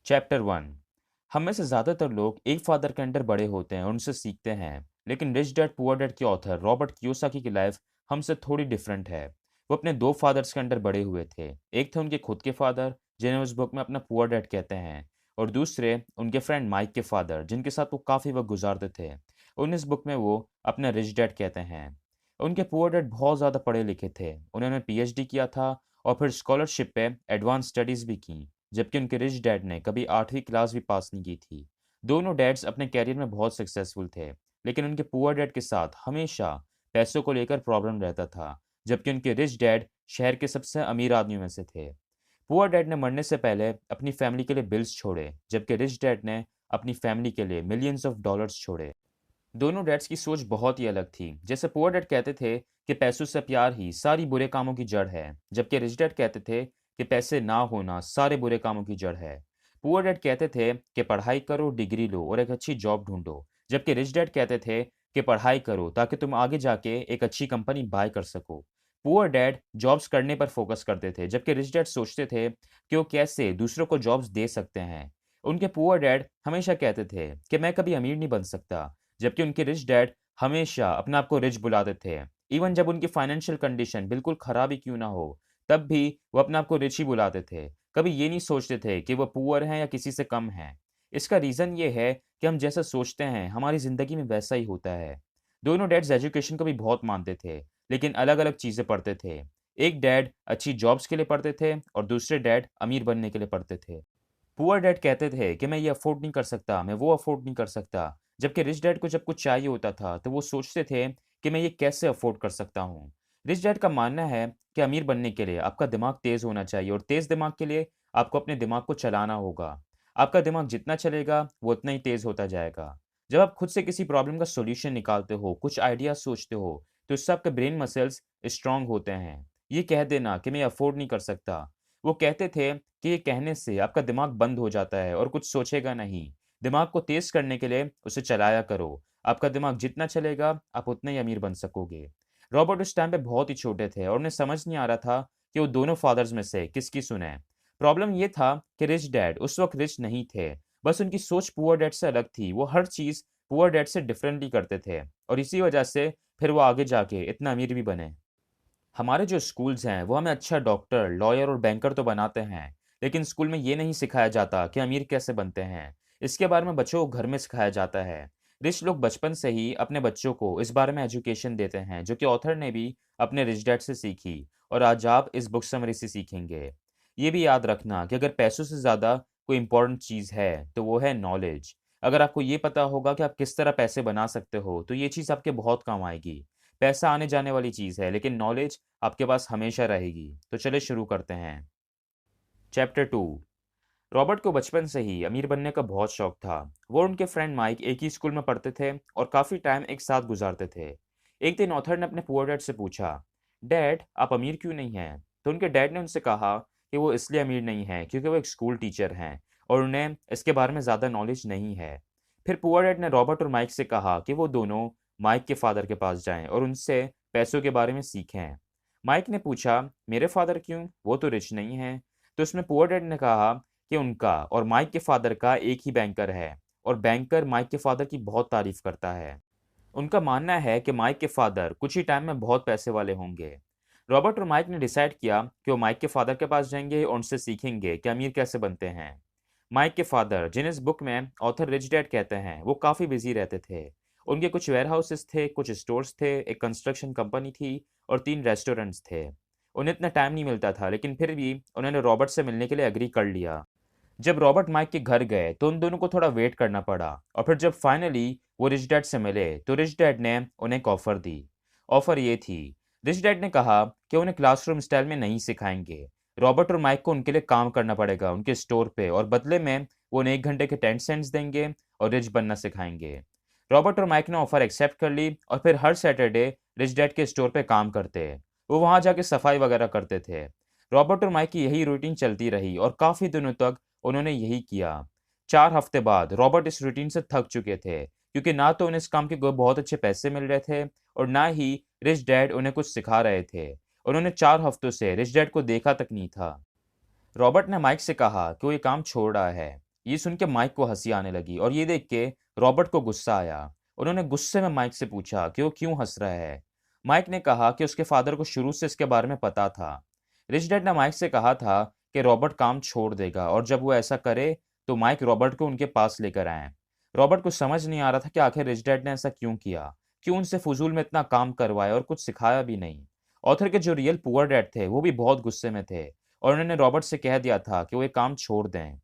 Chapter 1। हम में से ज़्यादातर लोग एक फादर के अंडर बड़े होते हैं और उनसे सीखते हैं, लेकिन रिच डैड पुअर डैड के ऑथर रॉबर्ट कियोसाकी की लाइफ हमसे थोड़ी डिफरेंट है। वो अपने दो फादर्स के अंडर बड़े हुए थे। एक थे उनके खुद के फादर, जिन्हें उस बुक में अपना पुअर डैड कहते हैं, और दूसरे उनके फ्रेंड माइक के फादर, जिनके साथ वो काफ़ी वक्त गुजारते थे। उन इस बुक में वो अपना रिच डैड कहते हैं। उनके पुअर डैड बहुत ज़्यादा पढ़े लिखे थे। उन्होंने पीएचडी किया था और फिर स्कॉलरशिप पे एडवांस स्टडीज़ भी की, जबकि उनके रिच डैड ने कभी 8वीं क्लास भी पास नहीं की थी। दोनों डैड्स अपने कैरियर में बहुत सक्सेसफुल थे, लेकिन उनके पुअर डैड के साथ हमेशा पैसों को लेकर प्रॉब्लम रहता था, जबकि उनके रिच डैड शहर के सबसे अमीर आदमियों में से थे। पुअर डैड ने मरने से पहले अपनी फैमिली के लिए बिल्स छोड़े, जबकि रिच डैड ने अपनी फैमिली के लिए मिलियंस ऑफ डॉलर्स छोड़े। दोनों डैड्स की सोच बहुत ही अलग थी। जैसे पुअर डैड कहते थे कि पैसों से प्यार ही सारी बुरे कामों की जड़ है, जबकि रिच डैड कहते थे कि पैसे ना होना सारे बुरे कामों की जड़ है। पुअर डैड कहते थे कि पढ़ाई करो, डिग्री लो और एक अच्छी जॉब ढूंढो, जबकि रिच डैड कहते थे कि पढ़ाई करो ताकि तुम आगे जाके एक अच्छी कंपनी बाय कर सको। पुअर डैड जॉब्स करने पर फोकस करते थे, जबकि रिच डैड सोचते थे कि वो कैसे दूसरों को जॉब्स दे सकते हैं। उनके पुअर डैड हमेशा कहते थे कि मैं कभी अमीर नहीं बन सकता, जबकि उनके रिच डैड हमेशा अपने आप को रिच बुलाते थे। इवन जब उनकी फाइनेंशियल कंडीशन बिल्कुल खराब ही क्यों ना हो, तब भी वो अपने आप को रिच ही बुलाते थे। कभी ये नहीं सोचते थे कि वो पुअर हैं या किसी से कम हैं। इसका रीज़न ये है कि हम जैसा सोचते हैं हमारी ज़िंदगी में वैसा ही होता है। दोनों डैड्स एजुकेशन को भी बहुत मानते थे, लेकिन अलग अलग चीज़ें पढ़ते थे। एक डैड अच्छी जॉब्स के लिए पढ़ते थे और दूसरे डैड अमीर बनने के लिए पढ़ते थे। पुअर डैड कहते थे कि मैं ये अफोर्ड नहीं कर सकता, मैं वो अफोर्ड नहीं कर सकता, जबकि रिच डैड को जब कुछ चाहिए होता था तो वो सोचते थे कि मैं ये कैसे अफोर्ड कर सकता हूँ। रिच डैड का मानना है कि अमीर बनने के लिए आपका दिमाग तेज होना चाहिए, और तेज दिमाग के लिए आपको अपने दिमाग को चलाना होगा। आपका दिमाग जितना चलेगा वो उतना ही तेज होता जाएगा। जब आप खुद से किसी प्रॉब्लम का सोल्यूशन निकालते हो, कुछ आइडिया सोचते हो, तो इससे आपके ब्रेन मसल्स स्ट्रांग होते हैं। ये कह देना कि मैं अफोर्ड नहीं कर सकता, वो कहते थे कि ये कहने से आपका दिमाग बंद हो जाता है और कुछ सोचेगा नहीं। दिमाग को तेज करने के लिए उसे चलाया करो। आपका दिमाग जितना चलेगा, आप उतना ही अमीर बन सकोगे। रॉबर्ट उस टाइम पे बहुत ही छोटे थे और उन्हें समझ नहीं आ रहा था कि वो दोनों फादर्स में से किसकी सुने। प्रॉब्लम ये था कि रिच डैड उस वक्त रिच नहीं थे, बस उनकी सोच पुअर डैड से अलग थी। वो हर चीज़ पुअर डैड से डिफरेंटली करते थे, और इसी वजह से फिर वो आगे जाके इतना अमीर भी बने। हमारे जो स्कूल्स हैं वो हमें अच्छा डॉक्टर, लॉयर और बैंकर तो बनाते हैं, लेकिन स्कूल में ये नहीं सिखाया जाता कि अमीर कैसे बनते हैं। इसके बारे में बच्चों को घर में सिखाया जाता है। रिच लोग बचपन से ही अपने बच्चों को इस बारे में एजुकेशन देते हैं, जो कि ऑथर ने भी अपने रिच डैड से सीखी, और आज आप इस बुक समरी से सीखेंगे। ये भी याद रखना कि अगर पैसों से ज़्यादा कोई इंपॉर्टेंट चीज़ है तो वो है नॉलेज। अगर आपको ये पता होगा कि आप किस तरह पैसे बना सकते हो, तो ये चीज़ आपके बहुत काम आएगी। पैसा आने जाने वाली चीज़ है, लेकिन नॉलेज आपके पास हमेशा रहेगी। तो चलिए शुरू करते हैं। चैप्टर 2। रॉबर्ट को बचपन से ही अमीर बनने का बहुत शौक था। वो और उनके फ्रेंड माइक एक ही स्कूल में पढ़ते थे और काफ़ी टाइम एक साथ गुजारते थे। एक दिन ऑथर ने अपने पुअर डैड से पूछा, डैड आप अमीर क्यों नहीं हैं? तो उनके डैड ने उनसे कहा कि वो इसलिए अमीर नहीं है क्योंकि वो एक स्कूल टीचर हैं और उन्हें इसके बारे में ज़्यादा नॉलेज नहीं है। फिर पुअर डैड ने रॉबर्ट और माइक से कहा कि वो दोनों माइक के फादर के पास जाएं और उनसे पैसों के बारे में सीखें। माइक ने पूछा, मेरे फादर क्यों, वो तो रिच नहीं है? तो इसमें पुअर डैड ने कहा कि उनका और माइक के फादर का एक ही बैंकर है, और बैंकर माइक के फादर की बहुत तारीफ करता है। उनका मानना है कि माइक के फादर कुछ ही टाइम में बहुत पैसे वाले होंगे। रॉबर्ट और माइक ने डिसाइड किया कि वो माइक के फादर के पास जाएंगे और उनसे सीखेंगे कि अमीर कैसे बनते हैं। माइक के फादर, जिन्हें इस बुक में ऑथर रिच डैड कहते हैं, वो काफ़ी बिजी रहते थे। उनके कुछ वेयर हाउसेस थे, कुछ स्टोर्स थे, एक कंस्ट्रक्शन कंपनी थी और 3 रेस्टोरेंट्स थे। उन्हें इतना टाइम नहीं मिलता था, लेकिन फिर भी उन्होंने रॉबर्ट से मिलने के लिए एग्री कर लिया। जब रॉबर्ट माइक के घर गए तो उन दोनों को थोड़ा वेट करना पड़ा, और फिर जब फाइनली वो रिच डैड से मिले तो रिच डैड ने उन्हें एक ऑफर दी। ऑफर ये थी, रिच डैड ने कहा कि उन्हें क्लासरूम स्टाइल में नहीं सिखाएंगे। रॉबर्ट और माइक को उनके लिए काम करना पड़ेगा उनके स्टोर पे, और बदले में वो उन्हें 1 घंटे के 10 सेंट्स देंगे और रिच बनना सिखाएंगे। रॉबर्ट और माइक ने ऑफर एक्सेप्ट कर ली और फिर हर सैटरडे रिच डैड के स्टोर पे काम करते। वो वहाँ जाके सफाई वगैरह करते थे। रॉबर्ट और माइक की यही रूटीन चलती रही और काफ़ी दिनों तक उन्होंने यही किया। 4 हफ्ते बाद रॉबर्ट इस रूटीन से थक चुके थे, क्योंकि ना तो उन्हें इस काम के बहुत अच्छे पैसे मिल रहे थे और ना ही रिच डैड उन्हें कुछ सिखा रहे थे। उन्होंने 4 हफ्तों से रिच डैड को देखा तक नहीं था। रॉबर्ट ने माइक से कहा कि वो ये काम छोड़ रहा है। ये सुन के माइक को हंसी आने लगी और ये देख के रॉबर्ट को गुस्सा आया। उन्होंने गुस्से में माइक से पूछा कि वो क्यों हंस रहा है। माइक ने कहा कि उसके फादर को शुरू से इसके बारे में पता था। रिच डैड ने माइक से कहा था कि रॉबर्ट काम छोड़ देगा और जब वो ऐसा करे तो माइक रॉबर्ट को उनके पास लेकर आए। रॉबर्ट को समझ नहीं आ रहा था कि आखिर रिच डैड ने ऐसा क्यों किया, क्यों उनसे फजूल में इतना काम करवाया और कुछ सिखाया भी नहीं। ऑथर के जो रियल पुअर डैड थे वो भी बहुत गुस्से में थे और उन्होंने रॉबर्ट से कह दिया था कि वो ये काम छोड़ दें।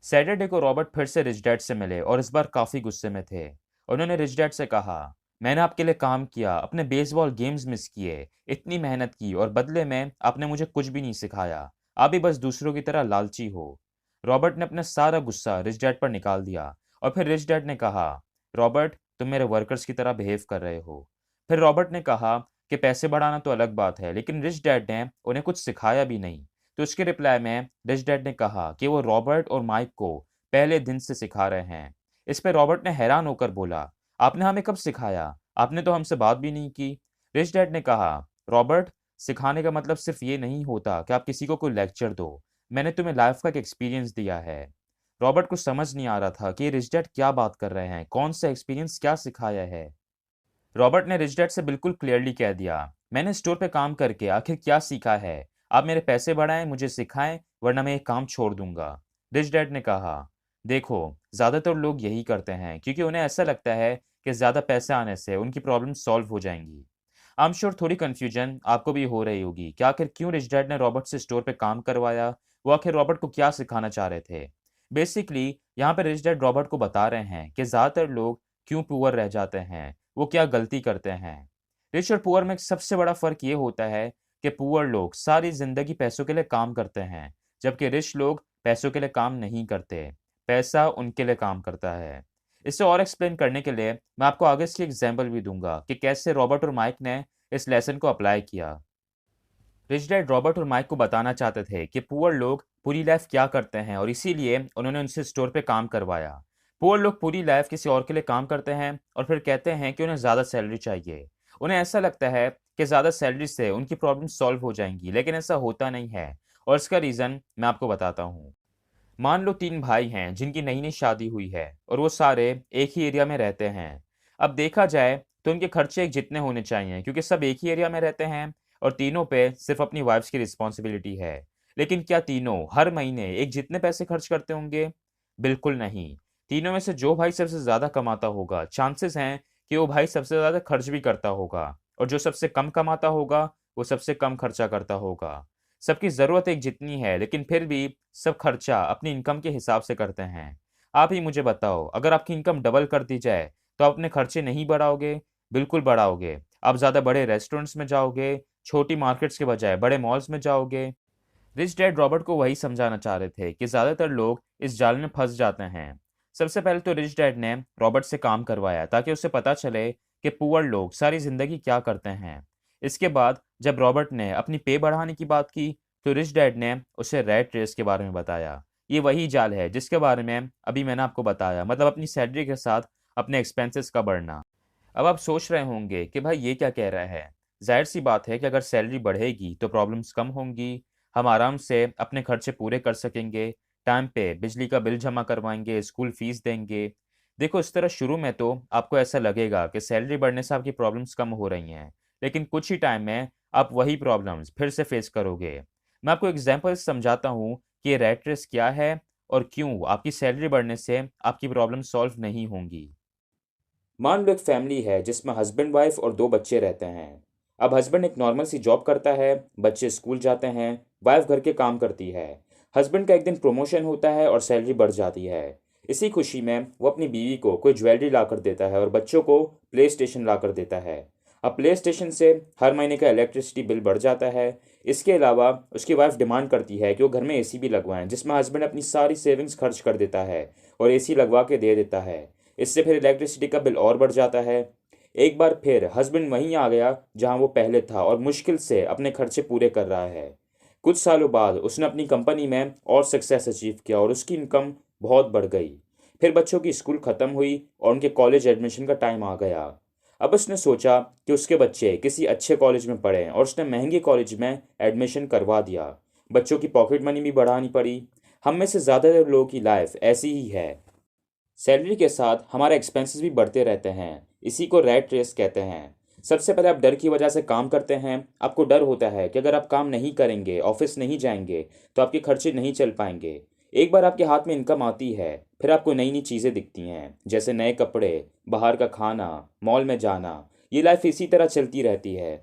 सैटरडे को रॉबर्ट फिर से रिच डैड से मिले और इस बार काफ़ी गुस्से में थे। उन्होंने रिच डैड से कहा, मैंने आपके लिए काम किया, अपने बेसबॉल गेम्स मिस किए, इतनी मेहनत की और बदले में आपने मुझे कुछ भी नहीं सिखाया। आप भी बस दूसरों की तरह लालची हो। रॉबर्ट ने अपना सारा गुस्सा रिच डैड पर निकाल दिया और फिर रिच डैड ने कहा, रॉबर्ट तुम मेरे वर्कर्स की तरह बिहेव कर रहे हो। फिर रॉबर्ट ने कहा कि पैसे बढ़ाना तो अलग बात है लेकिन रिच डैड ने उन्हें कुछ सिखाया भी नहीं। तो उसके रिप्लाई में रिच डैड ने कहा कि वो रॉबर्ट और माइक को पहले दिन से सिखा रहे हैं। इस पर रॉबर्ट ने हैरान होकर बोला, आपने हमें कब सिखाया, आपने तो हमसे बात भी नहीं की। रिच डैड ने कहा, रॉबर्ट सिखाने का मतलब सिर्फ ये नहीं होता कि आप किसी को कोई लेक्चर दो, मैंने तुम्हें लाइफ का एक एक्सपीरियंस दिया है। रॉबर्ट को समझ नहीं आ रहा था कि रिच डैड क्या बात कर रहे हैं, कौन सा एक्सपीरियंस क्या सिखाया है। रॉबर्ट ने रिच डैड से बिल्कुल क्लियरली कह दिया, मैंने स्टोर पे काम करके आखिर क्या सीखा है, आप मेरे पैसे बढ़ाएं, मुझे सिखाएं, वरना मैं ये काम छोड़ दूंगा। रिच डैड ने कहा, देखो ज़्यादातर लोग यही करते हैं क्योंकि उन्हें ऐसा लगता है कि ज़्यादा पैसे आने से उनकी प्रॉब्लम सॉल्व हो जाएंगी। आई एम श्योर थोड़ी कन्फ्यूजन आपको भी हो रही होगी कि आखिर क्यों रिच डैड ने रॉबर्ट से स्टोर पे काम करवाया, वो आखिर रॉबर्ट को क्या सिखाना चाह रहे थे। बेसिकली यहाँ पे रिच डैड रॉबर्ट को बता रहे हैं कि ज़्यादातर लोग क्यों पुअर रह जाते हैं, वो क्या गलती करते हैं। रिच और पुअर में एक सबसे बड़ा फर्क ये होता है कि पुअर लोग सारी जिंदगी पैसों के लिए काम करते हैं, जबकि रिच लोग पैसों के लिए काम नहीं करते, पैसा उनके लिए काम करता है। इसे और एक्सप्लेन करने के लिए मैं आपको आगे इसकी एग्जाम्पल भी दूंगा कि कैसे रॉबर्ट और माइक ने इस लेसन को अप्लाई किया। रिच डैड रॉबर्ट और माइक को बताना चाहते थे कि पुअर लोग पूरी लाइफ क्या करते हैं और इसीलिए उन्होंने उनसे स्टोर पे काम करवाया। पुअर लोग पूरी लाइफ किसी और के लिए काम करते हैं और फिर कहते हैं कि उन्हें ज़्यादा सैलरी चाहिए। उन्हें ऐसा लगता है कि ज़्यादा सैलरी से उनकी प्रॉब्लम सॉल्व हो जाएंगी, लेकिन ऐसा होता नहीं है और इसका रीज़न मैं आपको बताता हूँ। मान लो 3 भाई हैं जिनकी नई-नई शादी हुई है और वो सारे एक ही एरिया में रहते हैं। अब देखा जाए तो उनके खर्चे एक जितने होने चाहिए क्योंकि सब एक ही एरिया में रहते हैं और तीनों पे सिर्फ अपनी वाइफ्स की रिस्पॉन्सिबिलिटी है। लेकिन क्या तीनों हर महीने एक जितने पैसे खर्च करते होंगे? बिल्कुल नहीं। तीनों में से जो भाई सबसे ज़्यादा कमाता होगा, चांसेस हैं कि वो भाई सबसे ज़्यादा खर्च भी करता होगा और जो सबसे कम कमाता होगा, वो सबसे कम खर्चा करता होगा। सबकी ज़रूरत एक जितनी है लेकिन फिर भी सब खर्चा अपनी इनकम के हिसाब से करते हैं। आप ही मुझे बताओ, अगर आपकी इनकम डबल कर दी जाए तो आप अपने खर्चे नहीं बढ़ाओगे? बिल्कुल बढ़ाओगे। आप ज़्यादा बड़े रेस्टोरेंट्स में जाओगे, छोटी मार्केट्स के बजाय बड़े मॉल्स में जाओगे। रिच डैड रॉबर्ट को वही समझाना चाह रहे थे कि ज़्यादातर लोग इस जाल में फंस जाते हैं। सबसे पहले तो रिच डैड ने रॉबर्ट से काम करवाया ताकि उसे पता चले कि पुअर लोग सारी ज़िंदगी क्या करते हैं। इसके बाद जब रॉबर्ट ने अपनी पे बढ़ाने की बात की तो रिच डैड ने उसे रैट रेस के बारे में बताया। ये वही जाल है जिसके बारे में अभी मैंने आपको बताया, मतलब अपनी सैलरी के साथ अपने एक्सपेंसेस का बढ़ना। अब आप सोच रहे होंगे कि भाई ये क्या कह रहा है। जाहिर सी बात है कि अगर सैलरी बढ़ेगी तो प्रॉब्लम्स कम होंगी, हम आराम से अपने खर्चे पूरे कर सकेंगे, टाइम पे बिजली का बिल जमा करवाएंगे, स्कूल फीस देंगे। देखो इस तरह शुरू में तो आपको ऐसा लगेगा कि सैलरी बढ़ने से आपकी प्रॉब्लम्स कम हो रही हैं, लेकिन कुछ ही टाइम में आप वही प्रॉब्लम्स फिर से फेस करोगे। मैं आपको एग्जाम्पल समझाता हूँ कि ये रैट रेस क्या है और क्यों आपकी सैलरी बढ़ने से आपकी प्रॉब्लम सॉल्व नहीं होंगी। मान लो एक फैमिली है जिसमें हस्बैंड वाइफ और 2 बच्चे रहते हैं। अब हस्बैंड एक नॉर्मल सी जॉब करता है, बच्चे स्कूल जाते हैं, वाइफ घर के काम करती है। हस्बैंड का एक दिन प्रमोशन होता है और सैलरी बढ़ जाती है। इसी खुशी में वो अपनी बीवी को कोई ज्वेलरी ला कर देता है और बच्चों को प्ले स्टेशन ला कर देता है। अब प्ले स्टेशन से हर महीने का इलेक्ट्रिसिटी बिल बढ़ जाता है। इसके अलावा उसकी वाइफ डिमांड करती है कि वो घर में एसी भी लगवाएं, जिसमें हस्बैंड अपनी सारी सेविंग्स खर्च कर देता है और एसी लगवा के दे देता है। इससे फिर इलेक्ट्रिसिटी का बिल और बढ़ जाता है। एक बार फिर हस्बैंड वहीं आ गया जहां वो पहले था और मुश्किल से अपने खर्चे पूरे कर रहा है। कुछ सालों बाद उसने अपनी कंपनी में और सक्सेस अचीव किया और उसकी इनकम बहुत बढ़ गई। फिर बच्चों की स्कूल ख़त्म हुई और उनके कॉलेज एडमिशन का टाइम आ गया। अब उसने सोचा कि उसके बच्चे किसी अच्छे कॉलेज में पढ़ें और उसने महंगे कॉलेज में एडमिशन करवा दिया। बच्चों की पॉकेट मनी भी बढ़ानी पड़ी। हम में से ज़्यादातर लोगों की लाइफ ऐसी ही है। सैलरी के साथ हमारे एक्सपेंसेस भी बढ़ते रहते हैं। इसी को रैट रेस कहते हैं। सबसे पहले आप डर की वजह से काम करते हैं। आपको डर होता है कि अगर आप काम नहीं करेंगे, ऑफिस नहीं जाएंगे, तो आपके खर्चे नहीं चल पाएंगे। एक बार आपके हाथ में इनकम आती है, फिर आपको नई नई चीज़ें दिखती हैं, जैसे नए कपड़े, बाहर का खाना, मॉल में जाना। ये लाइफ इसी तरह चलती रहती है।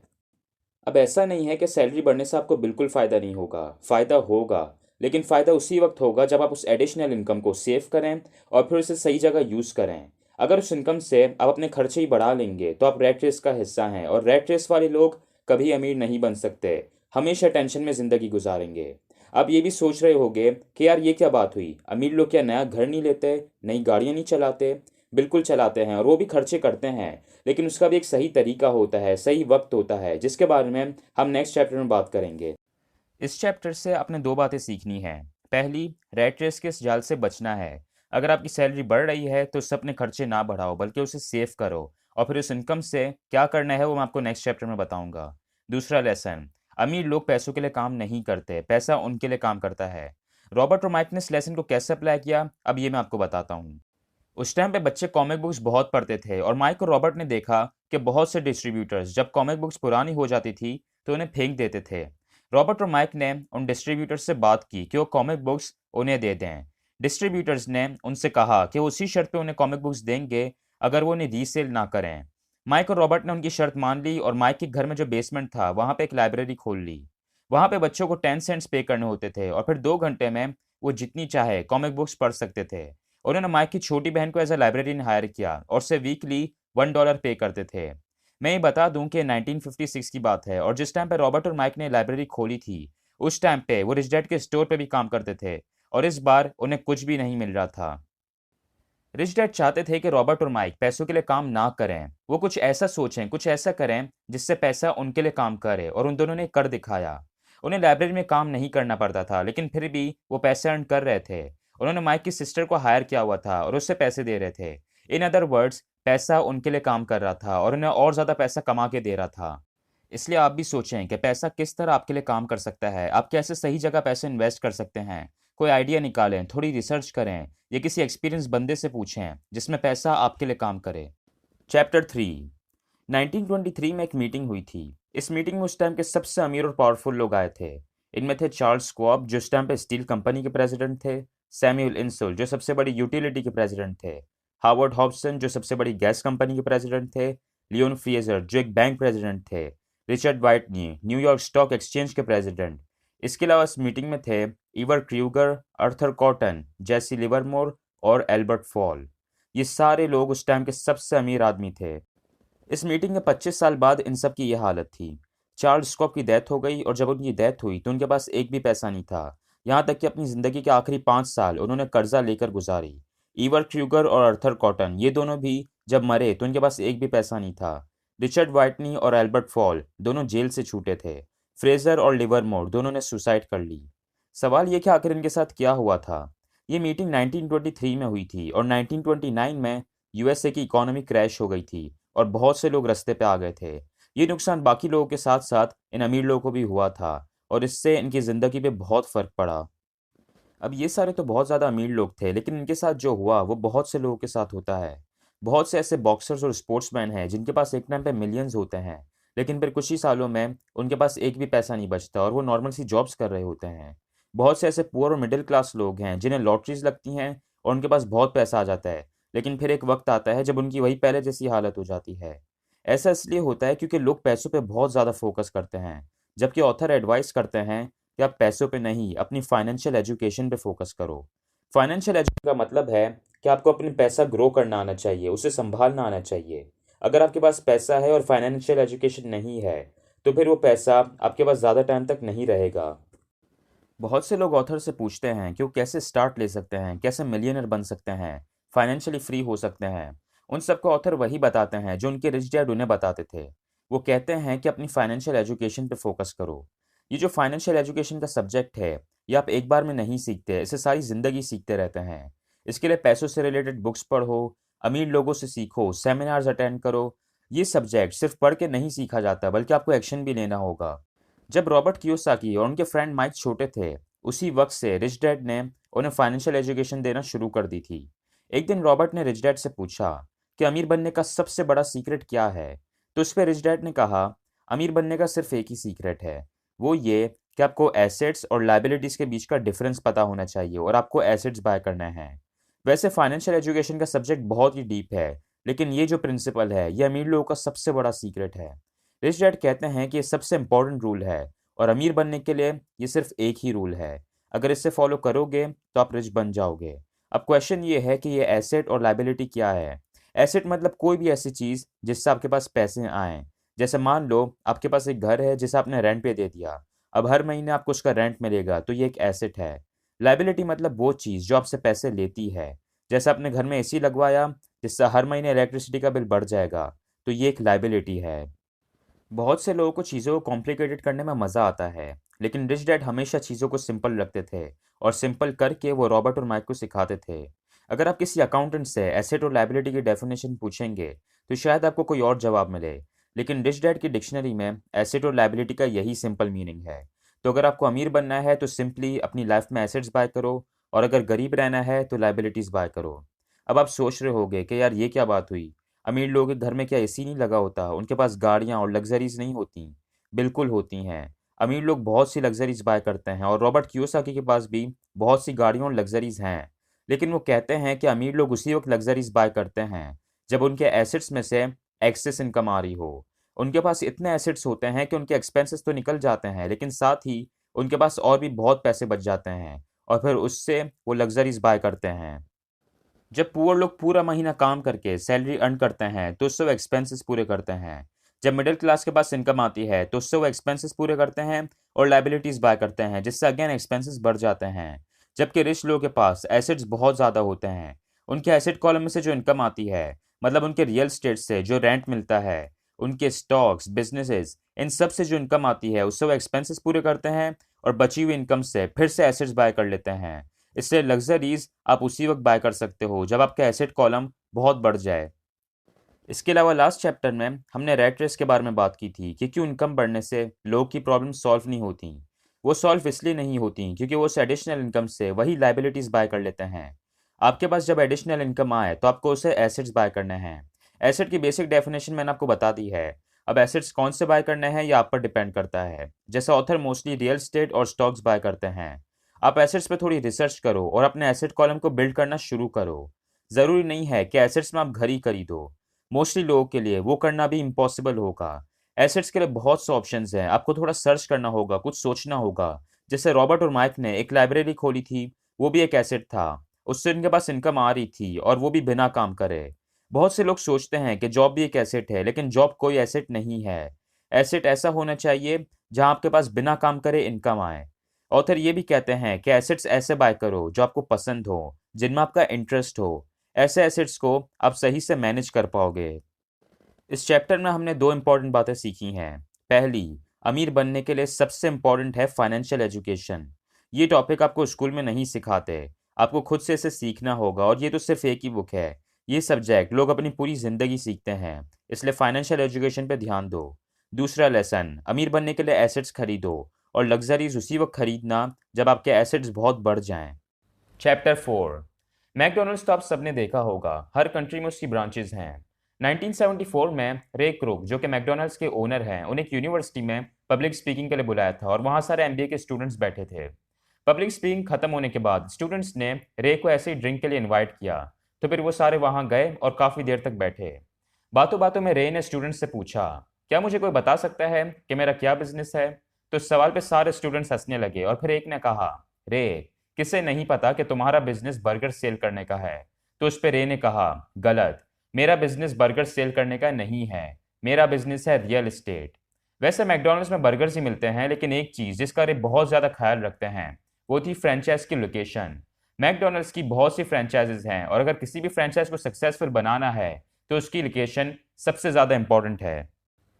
अब ऐसा नहीं है कि सैलरी बढ़ने से आपको बिल्कुल फ़ायदा नहीं होगा, फ़ायदा होगा। लेकिन फ़ायदा उसी वक्त होगा जब आप उस एडिशनल इनकम को सेव करें और फिर उसे सही जगह यूज़ करें। अगर उस इनकम से आप अपने खर्चे ही बढ़ा लेंगे तो आप रैट रेस का हिस्सा हैं, और रैट रेस वाले लोग कभी अमीर नहीं बन सकते, हमेशा टेंशन में ज़िंदगी गुजारेंगे। आप ये भी सोच रहे होंगे कि यार ये क्या बात हुई, अमीर लोग क्या नया घर नहीं लेते, नई गाड़ियाँ नहीं चलाते? बिल्कुल चलाते हैं, और वो भी खर्चे करते हैं। लेकिन उसका भी एक सही तरीका होता है, सही वक्त होता है, जिसके बारे में हम नेक्स्ट चैप्टर में बात करेंगे। इस चैप्टर से आपने दो बातें सीखनी है। पहली, रैट रेस के इस जाल से बचना है। अगर आपकी सैलरी बढ़ रही है तो उससे अपने खर्चे ना बढ़ाओ, बल्कि उसे सेव करो। और फिर उस इनकम से क्या करना है वो मैं आपको नेक्स्ट चैप्टर में बताऊंगा। दूसरा लेसन, अमीर लोग पैसों के लिए काम नहीं करते, पैसा उनके लिए काम करता है। रॉबर्ट और माइक ने इस लेसन को कैसे अप्लाई किया, अब ये मैं आपको बताता हूँ। उस टाइम पे बच्चे कॉमिक बुक्स बहुत पढ़ते थे, और माइक और रॉबर्ट ने देखा कि बहुत से डिस्ट्रीब्यूटर्स जब कॉमिक बुक्स पुरानी हो जाती थी तो उन्हें फेंक देते थे। रॉबर्ट और माइक ने उन डिस्ट्रीब्यूटर्स से बात की कि वो कॉमिक बुक्स उन्हें दे दें। डिस्ट्रीब्यूटर्स ने उनसे कहा कि वो उसी शर्त पे उन्हें कॉमिक बुक्स देंगे अगर वो उन्हें रीसेल ना करें। माइक और रॉबर्ट ने उनकी शर्त मान ली, और माइक के घर में जो बेसमेंट था वहाँ पे एक लाइब्रेरी खोल ली। वहाँ पे बच्चों को 10 सेंट्स पे करने होते थे, और फिर 2 घंटे में वो जितनी चाहे कॉमिक बुक्स पढ़ सकते थे। उन्होंने माइक की छोटी बहन को एज अ लाइब्रेरियन हायर किया और उसे वीकली $1 पे करते थे। मैं ये बता दूं कि 1956 की बात है, और जिस टाइम पे रॉबर्ट और माइक ने लाइब्रेरी खोली थी उस टाइम पे वो रिच डैड के स्टोर पे भी काम करते थे, और इस बार उन्हें कुछ भी नहीं मिल रहा था। रिच डैड चाहते थे कि रॉबर्ट और माइक पैसों के लिए काम ना करें, वो कुछ ऐसा सोचें, कुछ ऐसा करें जिससे पैसा उनके लिए काम करे, और उन दोनों ने कर दिखाया। उन्हें लाइब्रेरी में काम नहीं करना पड़ता था, लेकिन फिर भी वो पैसे अर्न कर रहे थे। उन्होंने माइक की सिस्टर को हायर किया हुआ था और उससे पैसे दे रहे थे। इन अदर वर्ड्स, पैसा उनके लिए काम कर रहा था और उन्हें और ज़्यादा पैसा कमा के दे रहा था। इसलिए आप भी सोचें कि पैसा किस तरह आपके लिए काम कर सकता है, आप कैसे सही जगह पैसे इन्वेस्ट कर सकते हैं। कोई आइडिया निकालें, थोड़ी रिसर्च करें, या किसी एक्सपीरियंस बंदे से पूछें जिसमें पैसा आपके लिए काम करे। चैप्टर 3। 1923 में एक मीटिंग हुई थी। इस मीटिंग में उस टाइम के सबसे अमीर और पावरफुल लोग आए थे। इनमें थे चार्ल्स स्क्वाब, जो उस टाइम पे स्टील कंपनी के प्रेसिडेंट थे। सैमुअल इंसुल, जो सबसे बड़ी यूटिलिटी के प्रेसिडेंट थे। हार्वर्ड हॉब्सन, जो सबसे बड़ी गैस कंपनी के प्रेसिडेंट थे। लियोन फ्रियजर, जो एक बैंक प्रेसिडेंट थे। Richard Whitney, New York stock exchange के प्रेसिडेंट। इसके अलावा इस मीटिंग में थे इवर क्रूगर, अर्थर कॉटन, जेसी लिवरमोर और एल्बर्ट फॉल। ये सारे लोग उस टाइम के सबसे अमीर आदमी थे। इस मीटिंग के 25 साल बाद इन सब की यह हालत थी। चार्ल्स स्कॉप की डेथ हो गई, और जब उनकी डेथ हुई तो उनके पास एक भी पैसा नहीं था। यहाँ तक कि अपनी ज़िंदगी के आखिरी 5 साल उन्होंने कर्जा लेकर गुजारी। ईवर क्रूगर और अर्थर कॉटन, ये दोनों भी जब मरे तो उनके पास एक भी पैसा नहीं था। रिचर्ड वाइटनी और एल्बर्ट फॉल दोनों जेल से छूटे थे। फ्रेजर और लिवरमोर दोनों ने सुसाइड कर ली। सवाल ये कि आखिर इनके साथ क्या हुआ था। ये मीटिंग 1923 में हुई थी, और 1929 में यूएसए की इकोनॉमी क्रैश हो गई थी और बहुत से लोग रास्ते पे आ गए थे। ये नुकसान बाकी लोगों के साथ साथ इन अमीर लोगों को भी हुआ था, और इससे इनकी ज़िंदगी पे बहुत फ़र्क पड़ा। अब ये सारे तो बहुत ज़्यादा अमीर लोग थे, लेकिन इनके साथ जो हुआ वो बहुत से लोगों के साथ होता है। बहुत से ऐसे बॉक्सर्स और स्पोर्ट्समैन हैं जिनके पास एक टाइम पे मिलियंस होते हैं, लेकिन फिर कुछ ही सालों में उनके पास एक भी पैसा नहीं बचता और वो नॉर्मल सी जॉब्स कर रहे होते हैं। बहुत से ऐसे पुअर और मिडिल क्लास लोग हैं जिन्हें लॉटरीज लगती हैं और उनके पास बहुत पैसा आ जाता है, लेकिन फिर एक वक्त आता है जब उनकी वही पहले जैसी हालत हो जाती है। ऐसा इसलिए होता है क्योंकि लोग पैसों पे बहुत ज़्यादा फोकस करते हैं, जबकि ऑथर एडवाइस करते हैं कि आप पैसों पे नहीं, अपनी फाइनेंशियल एजुकेशन पे फोकस करो। फाइनेंशियल एजुकेशन का मतलब है कि आपको अपने पैसा ग्रो करना आना चाहिए, उसे संभालना आना चाहिए। अगर आपके पास पैसा है और फाइनेंशियल एजुकेशन नहीं है, तो फिर वो पैसा आपके पास ज़्यादा टाइम तक नहीं रहेगा। बहुत से लोग ऑथर से पूछते हैं कि वो कैसे स्टार्ट ले सकते हैं, कैसे मिलियनर बन सकते हैं, फाइनेंशियली फ्री हो सकते हैं। उन सबको ऑथर वही बताते हैं जो उनके रिच डैड उन्हें बताते थे। वो कहते हैं कि अपनी फाइनेंशियल एजुकेशन पे फोकस करो। ये जो फाइनेंशियल एजुकेशन का सब्जेक्ट है, ये आप एक बार में नहीं सीखते, इसे सारी ज़िंदगी सीखते रहते हैं। इसके लिए पैसों से रिलेटेड बुक्स पढ़ो, अमीर लोगों से सीखो, सेमिनार्स अटेंड करो। ये सब्जेक्ट सिर्फ पढ़ के नहीं सीखा जाता, बल्कि आपको एक्शन भी लेना होगा। जब रॉबर्ट कियोसाकी और उनके फ्रेंड माइक छोटे थे उसी वक्त से रिच डैड ने उन्हें फाइनेंशियल एजुकेशन देना शुरू कर दी थी। एक दिन रॉबर्ट ने रिच डैड से पूछा कि अमीर बनने का सबसे बड़ा सीक्रेट क्या है। तो उस पर रिच डैड ने कहा, अमीर बनने का सिर्फ एक ही सीक्रेट है, वो ये कि आपको एसेट्स और लाइबिलिटीज के बीच का डिफरेंस पता होना चाहिए और आपको एसेट्स बाय करना है। वैसे फाइनेंशियल एजुकेशन का सब्जेक्ट बहुत ही डीप है, लेकिन ये जो प्रिंसिपल है ये अमीर लोगों का सबसे बड़ा सीक्रेट है। रिच डैड कहते हैं कि ये सबसे इंपॉर्टेंट रूल है और अमीर बनने के लिए ये सिर्फ एक ही रूल है। अगर इसे फॉलो करोगे तो आप रिच बन जाओगे। अब क्वेश्चन ये है कि ये एसेट और लाइबिलिटी क्या है। एसेट मतलब कोई भी ऐसी चीज़ जिससे आपके पास पैसे आएँ। जैसे मान लो आपके पास एक घर है जिसे आपने रेंट पे दे दिया, अब हर महीने आपको उसका रेंट मिलेगा, तो ये एक एसेट है। लाइबिलिटी मतलब वो चीज़ जो आपसे पैसे लेती है। जैसे आपने घर में एसी लगवाया जिससे हर महीने इलेक्ट्रिसिटी का बिल बढ़ जाएगा, तो ये एक लाइबिलिटी है। बहुत से लोगों को चीज़ों को कॉम्प्लिकेटेड करने में मज़ा आता है, लेकिन रिच डैड हमेशा चीज़ों को सिंपल रखते थे और सिंपल करके वो रॉबर्ट और माइक को सिखाते थे। अगर आप किसी अकाउंटेंट से एसेट और लाइबिलिटी की डेफिनेशन पूछेंगे तो शायद आपको कोई और जवाब मिले, लेकिन रिच डैड की डिक्शनरी में एसेट और लाइबिलिटी का यही सिंपल मीनिंग है। तो अगर आपको अमीर बनना है तो सिंपली अपनी लाइफ में एसेट्स बाय करो, और अगर गरीब रहना है तो लाइबिलिटीज़ बाय करो। अब आप सोच रहे होगे कि यार ये क्या बात हुई, अमीर लोगों के घर में क्या एसी नहीं लगा होता, उनके पास गाड़ियाँ और लग्जरीज नहीं होती? बिल्कुल होती हैं। अमीर लोग बहुत सी लग्जरीज बाय करते हैं और रॉबर्ट कियोसाकी के पास भी बहुत सी गाड़ियाँ और लग्जरीज हैं। लेकिन वो कहते हैं कि अमीर लोग उसी वक्त लग्जरीज बाय करते हैं जब उनके एसेट्स में से एक्सेस इनकम आ रही हो। उनके पास इतने एसेट्स होते हैं कि उनके एक्सपेंसेस तो निकल जाते हैं, लेकिन साथ ही उनके पास और भी बहुत पैसे बच जाते हैं और फिर उससे वो लग्जरीज बाय करते हैं। जब पुअर लोग पूरा महीना काम करके सैलरी अर्न करते हैं तो उससे वो एक्सपेंसेस पूरे करते हैं। जब मिडिल क्लास के पास इनकम आती है तो उससे वो एक्सपेंसेस पूरे करते हैं और लाइबिलिटीज बाय करते हैं, जिससे अगेन एक्सपेंसेस बढ़ जाते हैं। जबकि रिच लोगों के पास एसेट्स बहुत ज़्यादा होते हैं। उनके एसेट कॉलम में से जो इनकम आती है, मतलब उनके रियल स्टेट से जो रेंट मिलता है, उनके स्टॉक्स बिजनेसेस, इन सब से जो इनकम आती है उससे वो एक्सपेंसेस पूरे करते हैं और बची हुई इनकम से फिर से एसेट्स बाय कर लेते हैं। इससे लग्जरीज आप उसी वक्त बाय कर सकते हो जब आपका एसेट कॉलम बहुत बढ़ जाए। इसके अलावा लास्ट चैप्टर में हमने रैट रेस के बारे में बात की थी कि क्यों इनकम बढ़ने से लोगों की प्रॉब्लम सॉल्व नहीं होती। वो सॉल्व इसलिए नहीं होती क्योंकि वो उस एडिशनल इनकम से वही लाइबिलिटीज बाय कर लेते हैं। आपके पास जब एडिशनल इनकम आए तो आपको उसे एसेट्स बाय करने हैं। एसेट की बेसिक डेफिनेशन मैंने आपको बता दी है। अब एसेट्स कौन से बाय करने हैं ये आप पर डिपेंड करता है। जैसे ऑथर मोस्टली रियल स्टेट और स्टॉक्स बाय करते हैं। आप एसेट्स पे थोड़ी रिसर्च करो और अपने एसेट कॉलम को बिल्ड करना शुरू करो। ज़रूरी नहीं है कि एसेट्स में आप घर ही खरीदो। मोस्टली लोगों के लिए वो करना भी इम्पॉसिबल होगा। एसेट्स के लिए बहुत से ऑप्शंस हैं, आपको थोड़ा सर्च करना होगा, कुछ सोचना होगा। जैसे रॉबर्ट और माइक ने एक लाइब्रेरी खोली थी, वो भी एक एसेट था। उससे उनके पास इनकम आ रही थी और वो भी बिना काम करे। बहुत से लोग सोचते हैं कि जॉब भी एक एसेट है, लेकिन जॉब कोई एसेट नहीं है। एसेट ऐसा होना चाहिए जहां आपके पास बिना काम करे इनकम आए। ऑथर ये भी कहते हैं कि एसेट्स ऐसे बाय करो जो आपको पसंद हो, जिनमें आपका इंटरेस्ट हो। ऐसे एसेट्स को आप सही से मैनेज कर पाओगे। इस चैप्टर में हमने दो इंपॉर्टेंट बातें सीखी हैं। पहली, अमीर बनने के लिए सबसे इंपॉर्टेंट है फाइनेंशियल एजुकेशन। ये टॉपिक आपको स्कूल में नहीं सिखाते, आपको खुद से इसे सीखना होगा, और ये तो सिर्फ एक ही बुक है। ये सब्जेक्ट लोग अपनी पूरी ज़िंदगी सीखते हैं, इसलिए फाइनेंशियल एजुकेशन पे ध्यान दो। दूसरा लेसन, अमीर बनने के लिए एसेट्स खरीदो और लग्जरीज उसी वक्त खरीदना जब आपके एसेट्स बहुत बढ़ जाएं। चैप्टर 4। मैकडोनल्ड्स तो आप सबने देखा होगा, हर कंट्री में उसकी ब्रांचेज हैं। 1974 में रे क्रुक, जो कि मैकडोनल्ड्स के ओनर हैं, उन्हें एक यूनिवर्सिटी में पब्लिक स्पीकिंग के लिए बुलाया था और वहाँ सारे एमबीए के स्टूडेंट्स बैठे थे। पब्लिक स्पीकिंग खत्म होने के बाद स्टूडेंट्स ने रे को ऐसे ही ड्रिंक के लिए इनवाइट किया, तो फिर वो सारे वहाँ गए और काफ़ी देर तक बैठे। बातों बातों में रे ने स्टूडेंट्स से पूछा, क्या मुझे कोई बता सकता है कि मेरा क्या बिजनेस है? तो इस सवाल पे सारे स्टूडेंट्स हंसने लगे और फिर एक ने कहा, रे, किसे नहीं पता कि तुम्हारा बिजनेस बर्गर सेल करने का है? तो उस पे रे ने कहा, गलत, मेरा बिजनेस बर्गर सेल करने का नहीं है, मेरा बिजनेस है रियल एस्टेट। वैसे मैकडोनल्ड्स में बर्गर्स ही मिलते हैं, लेकिन एक चीज़ जिसका रे बहुत ज़्यादा ख्याल रखते हैं वो थी फ्रेंचाइज की लोकेशन। मैकडोनल्ड्स की बहुत सी फ्रेंचाइजेज हैं और अगर किसी भी फ्रेंचाइज को सक्सेसफुल बनाना है तो उसकी लोकेशन सबसे ज़्यादा इंपॉर्टेंट है।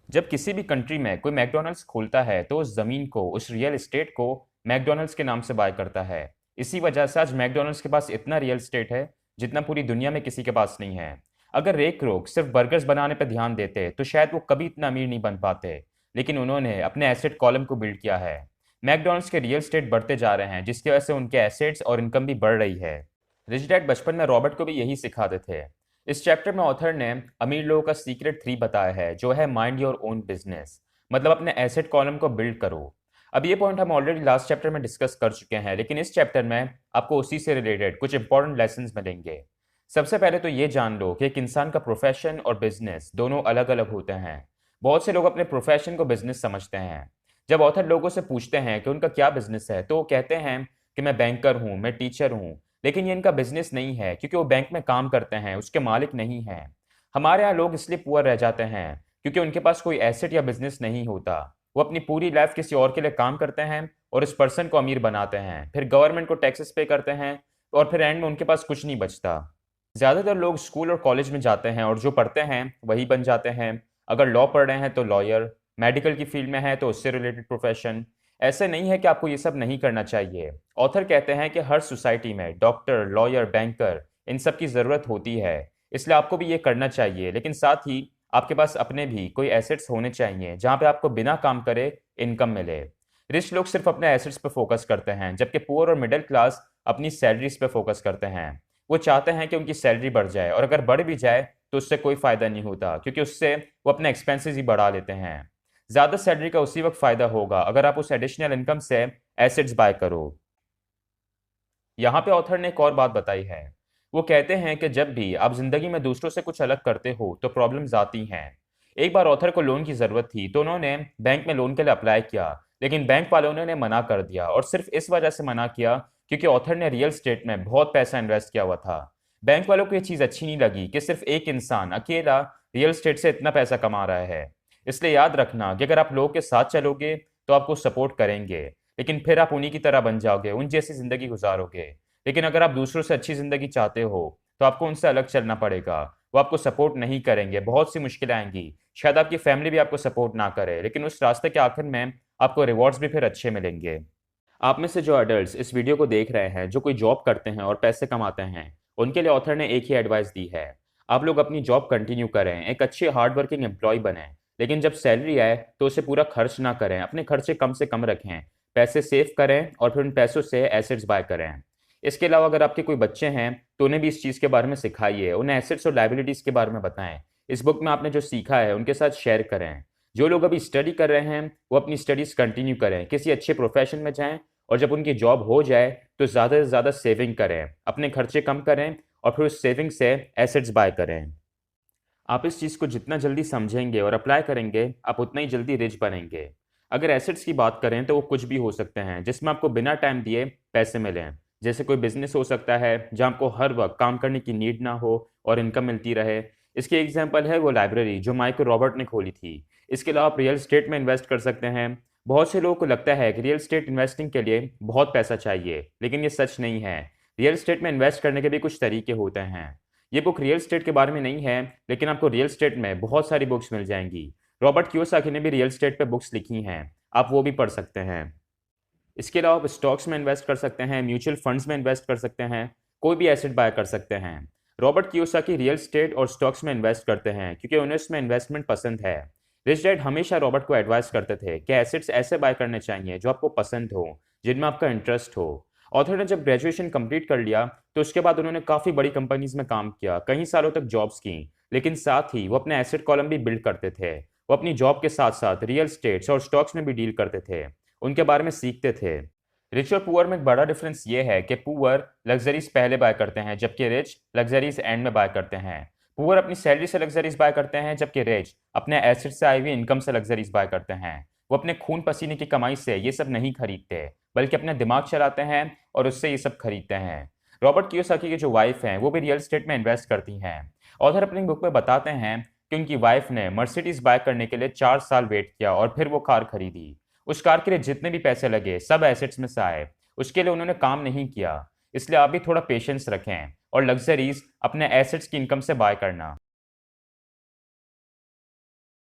जब किसी भी कंट्री में कोई मैकडोनल्ड्स खोलता है तो उस ज़मीन को, उस रियल एस्टेट को मैकडोनल्ड्स के नाम से बाय करता है। इसी वजह से आज मैकडोनल्ड्स के पास इतना रियल एस्टेट है जितना पूरी दुनिया में किसी के पास नहीं है। अगर रे क्रोक सिर्फ बर्गर्स बनाने पर ध्यान देते तो शायद वो कभी इतना अमीर नहीं बन पाते, लेकिन उन्होंने अपने एसेट कॉलम को बिल्ड किया है। मैकडॉनल्ड्स के रियल स्टेट बढ़ते जा रहे हैं, जिसकी वजह से उनके एसेट्स और इनकम भी बढ़ रही है। रिच डैड बचपन में रॉबर्ट को भी यही सिखाते थे। इस चैप्टर में ऑथर ने अमीर लोगों का सीक्रेट 3 बताया है, जो है माइंड योर ओन बिजनेस, मतलब अपने एसेट कॉलम को बिल्ड करो। अब ये पॉइंट हम ऑलरेडी लास्ट चैप्टर में डिस्कस कर चुके हैं, लेकिन इस चैप्टर में आपको उसी से रिलेटेड कुछ इंपॉर्टेंट लेसन्स मिलेंगे। सबसे पहले तो ये जान लो कि एक इंसान का प्रोफेशन और बिजनेस दोनों अलग अलग होते हैं। बहुत से लोग अपने प्रोफेशन को बिजनेस समझते हैं। जब ऑथर लोगों से पूछते हैं कि उनका क्या बिजनेस है, तो वो कहते हैं कि मैं बैंकर हूँ, मैं टीचर हूँ, लेकिन ये इनका बिजनेस नहीं है, क्योंकि वो बैंक में काम करते हैं, उसके मालिक नहीं हैं। हमारे यहाँ लोग इसलिए पुअर रह जाते हैं क्योंकि उनके पास कोई एसेट या बिजनेस नहीं होता। वो अपनी पूरी लाइफ किसी और के लिए काम करते हैं और इस पर्सन को अमीर बनाते हैं, फिर गवर्नमेंट को टैक्सेस पे करते हैं, और फिर एंड में उनके पास कुछ नहीं बचता। ज़्यादातर लोग स्कूल और कॉलेज में जाते हैं और जो पढ़ते हैं वही बन जाते हैं। अगर लॉ पढ़ रहे हैं तो लॉयर, मेडिकल की फील्ड में है तो उससे रिलेटेड प्रोफेशन। ऐसे नहीं है कि आपको ये सब नहीं करना चाहिए। ऑथर कहते हैं कि हर सोसाइटी में डॉक्टर, लॉयर, बैंकर, इन सब की ज़रूरत होती है, इसलिए आपको भी ये करना चाहिए। लेकिन साथ ही आपके पास अपने भी कोई एसेट्स होने चाहिए जहाँ पे आपको बिना काम करे इनकम मिले। रिच लोग सिर्फ अपने एसेट्स पे फोकस करते हैं, जबकि पुअर और मिडिल क्लास अपनी सैलरीज पे फोकस करते हैं। वो चाहते हैं कि उनकी सैलरी बढ़ जाए, और अगर बढ़ भी जाए तो उससे कोई फ़ायदा नहीं होता, क्योंकि उससे वो अपने एक्सपेंसेस ही बढ़ा लेते हैं। ज़्यादा सैलरी का उसी वक्त फ़ायदा होगा अगर आप उस एडिशनल इनकम से एसेट्स बाय करो। यहाँ पे ऑथर ने एक और बात बताई है। वो कहते हैं कि जब भी आप जिंदगी में दूसरों से कुछ अलग करते हो तो प्रॉब्लम्स आती हैं। एक बार ऑथर को लोन की ज़रूरत थी, तो उन्होंने बैंक में लोन के लिए अप्लाई किया, लेकिन बैंक वालों ने उन्हें मना कर दिया, और सिर्फ इस वजह से मना किया क्योंकि ऑथर ने रियल स्टेट में बहुत पैसा इन्वेस्ट किया हुआ था। बैंक वालों को ये चीज़ अच्छी नहीं लगी कि सिर्फ एक इंसान अकेला रियल स्टेट से इतना पैसा कमा रहा है। इसलिए याद रखना कि अगर आप लोगों के साथ चलोगे तो आपको सपोर्ट करेंगे, लेकिन फिर आप उन्हीं की तरह बन जाओगे, उन जैसी ज़िंदगी गुजारोगे। लेकिन अगर आप दूसरों से अच्छी ज़िंदगी चाहते हो तो आपको उनसे अलग चलना पड़ेगा। वो आपको सपोर्ट नहीं करेंगे, बहुत सी मुश्किलें आएंगी, शायद आपकी फैमिली भी आपको सपोर्ट ना करे, लेकिन उस रास्ते के आखिर में आपको रिवॉर्ड्स भी फिर अच्छे मिलेंगे। आप में से जो अडल्ट्स इस वीडियो को देख रहे हैं, जो कोई जॉब करते हैं और पैसे कमाते हैं, उनके लिए ऑथर ने एक ही एडवाइस दी है। आप लोग अपनी जॉब कंटिन्यू करें, एक अच्छे हार्ड वर्किंग एम्प्लॉय बने, लेकिन जब सैलरी आए तो उसे पूरा खर्च ना करें, अपने खर्चे कम से कम रखें, पैसे सेव करें और फिर उन पैसों से एसेट्स बाय करें। इसके अलावा अगर आपके कोई बच्चे हैं तो उन्हें भी इस चीज़ के बारे में सिखाइए, उन्हें एसेट्स और लाइबिलिटीज़ के बारे में बताएं। इस बुक में आपने जो सीखा है उनके साथ शेयर करें। जो लोग अभी स्टडी कर रहे हैं वो अपनी स्टडीज़ कंटिन्यू करें, किसी अच्छे प्रोफेशन में जाएं, और जब उनकी जॉब हो जाए तो ज़्यादा से ज़्यादा सेविंग करें, अपने खर्चे कम करें, और फिर उस सेविंग से एसेट्स बाय करें। आप इस चीज़ को जितना जल्दी समझेंगे और अप्लाई करेंगे, आप उतना ही जल्दी रिच बनेंगे। अगर एसेट्स की बात करें तो वो कुछ भी हो सकते हैं जिसमें आपको बिना टाइम दिए पैसे मिलें। जैसे कोई बिजनेस हो सकता है जहाँ आपको हर वक्त काम करने की नीड ना हो और इनकम मिलती रहे। इसकी एग्जांपल है वो लाइब्रेरी जो माइकल रॉबर्ट ने खोली थी। इसके अलावा आप रियल एस्टेट में इन्वेस्ट कर सकते हैं। बहुत से लोगों को लगता है कि रियल एस्टेट इन्वेस्टिंग के लिए बहुत पैसा चाहिए, लेकिन ये सच नहीं है। रियल एस्टेट में इन्वेस्ट करने के भी कुछ तरीके होते हैं। ये बुक रियल एस्टेट के बारे में नहीं है, लेकिन आपको रियल एस्टेट में बहुत सारी बुक्स मिल जाएंगी। रॉबर्ट कियोसाकी ने भी रियल एस्टेट पे बुक्स लिखी हैं, आप वो भी पढ़ सकते हैं। इसके अलावा आप स्टॉक्स में इन्वेस्ट कर सकते हैं, म्यूचुअल फंड्स में इन्वेस्ट कर सकते हैं, कोई भी एसेट बाय कर सकते हैं। रॉबर्ट कियोसाकी रियल एस्टेट और स्टॉक्स में इन्वेस्ट करते हैं क्योंकि उन्हें उसमें इन्वेस्टमेंट पसंद है। रिच डैड हमेशा रॉबर्ट को एडवाइस करते थे कि एसेट्स ऐसे बाय करने चाहिए जो आपको पसंद हो, जिनमें आपका इंटरेस्ट हो। ऑथर ने जब ग्रेजुएशन कंप्लीट कर लिया तो उसके बाद उन्होंने काफ़ी बड़ी कंपनीज में काम किया, कई सालों तक जॉब्स की, लेकिन साथ ही वो अपने एसेट कॉलम भी बिल्ड करते थे। वो अपनी जॉब के साथ साथ रियल स्टेट्स और स्टॉक्स में भी डील करते थे, उनके बारे में सीखते थे। रिच और पुअर में एक बड़ा डिफरेंस ये है कि पुअर लग्जरीज पहले बाय करते हैं, जबकि रिच लग्जरीज एंड में बाय करते हैं। पुअर अपनी सैलरी से लग्जरीज बाय करते हैं, जबकि रिच अपने एसेट से आई हुई इनकम से लग्जरीज बाय करते हैं। वो अपने खून पसीने की कमाई से ये सब नहीं खरीदते, बल्कि अपना दिमाग चलाते हैं और उससे ये सब खरीदते हैं। रॉबर्ट कियोसाकी की जो वाइफ हैं वो भी रियल एस्टेट में इन्वेस्ट करती हैं। ऑथर अपनी बुक में बताते हैं कि उनकी वाइफ ने मर्सिडीज बाय करने के लिए 4 साल वेट किया और फिर वो कार खरीदी। उस कार के लिए जितने भी पैसे लगे सब एसेट्स में से आए, उसके लिए उन्होंने काम नहीं किया। इसलिए आप भी थोड़ा पेशेंस रखें और लग्जरीज अपने एसेट्स की इनकम से बाय करना।